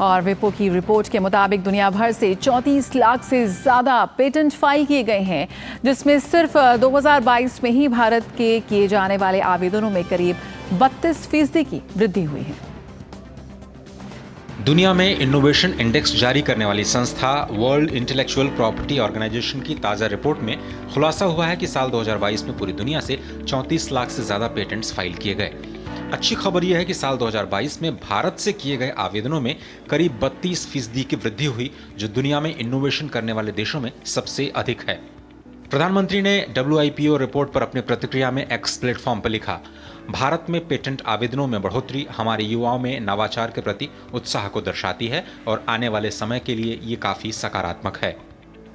और विपो की रिपोर्ट के मुताबिक दुनिया भर से 34 लाख से ज़्यादा पेटेंट फाइल किए गए हैं, जिसमें सिर्फ 2022 में ही भारत के किए जाने वाले आवेदनों में करीब 32% की वृद्धि हुई है। दुनिया में इनोवेशन इंडेक्स जारी करने वाली संस्था वर्ल्ड इंटेलेक्चुअल प्रॉपर्टी ऑर्गेनाइजेशन की ताज़ा रिपोर्ट में खुलासा हुआ है कि साल 2022 में पूरी दुनिया से 34 लाख से ज़्यादा पेटेंट्स फाइल किए गए। अच्छी खबर यह है कि साल 2022 में भारत से किए गए आवेदनों में करीब 32% की वृद्धि हुई, जो दुनिया में इनोवेशन करने वाले देशों में सबसे अधिक है। प्रधानमंत्री ने WIPO रिपोर्ट पर अपनी प्रतिक्रिया में एक्स प्लेटफॉर्म पर लिखा, भारत में पेटेंट आवेदनों में बढ़ोतरी हमारे युवाओं में नवाचार के प्रति उत्साह को दर्शाती है और आने वाले समय के लिए ये काफी सकारात्मक है।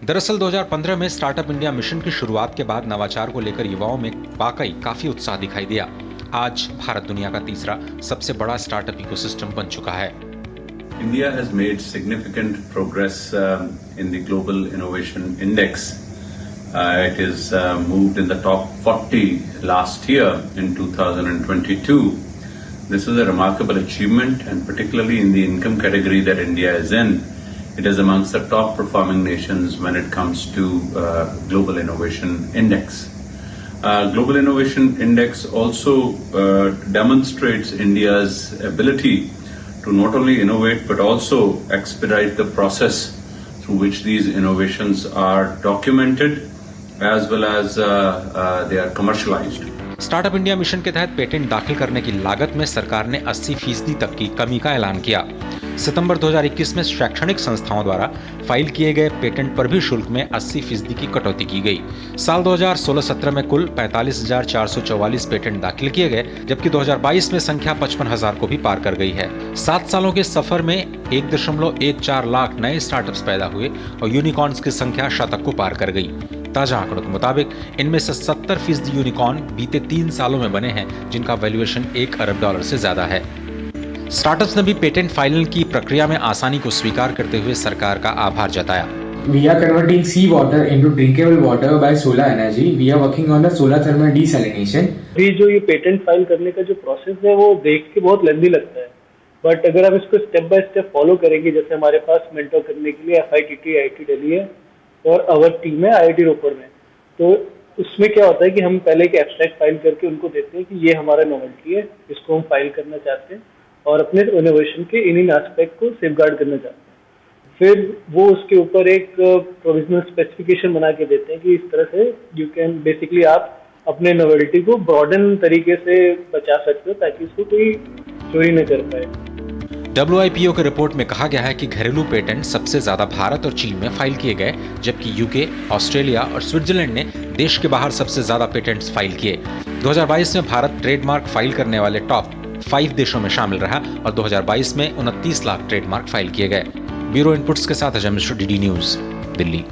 दरअसल 2015 में स्टार्टअप इंडिया मिशन की शुरुआत के बाद नवाचार को लेकर युवाओं में वाकई काफी उत्साह दिखाई दिया। आज भारत दुनिया का तीसरा सबसे बड़ा स्टार्टअप इकोसिस्टम बन चुका है। India has made significant progress in the Global Innovation Index. It is moved in the top 40 last year in 2022. This is a remarkable achievement, and particularly in the income category that India is in, it is amongst the top performing nations when it comes to Global Innovation Index. Global Innovation Index also demonstrates India's ability to not only innovate but also expedite the process through which these innovations are documented as well as they are commercialized. Startup India mission के तहत patent दाखिल करने की लागत में सरकार ने 80% तक की कमी का ऐलान किया। सितंबर 2021 में शैक्षणिक संस्थाओं द्वारा फाइल किए गए पेटेंट पर भी शुल्क में 80% की कटौती की गई। साल 2016-17 में कुल 45,444 पेटेंट दाखिल किए गए, जबकि 2022 में संख्या 55,000 को भी पार कर गई है। 7 सालों के सफर में 1.14 लाख नए स्टार्टअप्स पैदा हुए और यूनिकॉर्न्स की संख्या शतक को पार कर गई। ताजा आंकड़ों के मुताबिक इनमें से 70% यूनिकॉर्न बीते 3 सालों में बने हैं, जिनका वैल्यूएशन $1 अरब से ज्यादा है। स्टार्टअप्स ने भी पेटेंट फाइलिंग की प्रक्रिया में आसानी को स्वीकार करते हुए सरकार का आभार जताया। We are converting sea water into drinkable water by solar energy. We are working on the solar thermal desalination. जो ये पेटेंट फाइल करने का जो प्रोसेस है वो देख के बहुत लेंथी लगता है, बट अगर आप इसको स्टेप बाय स्टेप फॉलो करेंगे, जैसे हमारे पास मेंटर करने के लिए FITT IIT दिल्ली है और अवर टीम है IIT रोपड़ में, तो उसमें क्या होता है कि हम पहले एक एब्स्ट्रैक्ट फाइल करके उनको देते हैं कि ये हमारा नोवेल्टी है, इसको हम फाइल करना चाहते हैं और अपने इनोवेशन के इन एस्पेक्ट को सेफगार्ड करना चाहते हैं। फिर वो उसके ऊपर एक प्रोविजनल स्पेसिफिकेशन बना के देते हैं कि इस तरह से यू कैन बेसिकली आप अपने नोवेल्टी को ब्रॉडन तरीके से बचा सकते हो ताकि इसको कोई चोरी न कर पाए। WIPO की रिपोर्ट में कहा गया है कि घरेलू पेटेंट सबसे ज्यादा भारत और चीन में फाइल किए गए, जबकि UK, ऑस्ट्रेलिया और स्विट्जरलैंड ने देश के बाहर सबसे ज्यादा पेटेंट्स फाइल किए। 2022 में भारत ट्रेडमार्क फाइल करने वाले टॉप 5 देशों में शामिल रहा और 2022 में 29 लाख ट्रेडमार्क फाइल किए गए। ब्यूरो इनपुट्स के साथ अजय मिश्र, DD न्यूज, दिल्ली।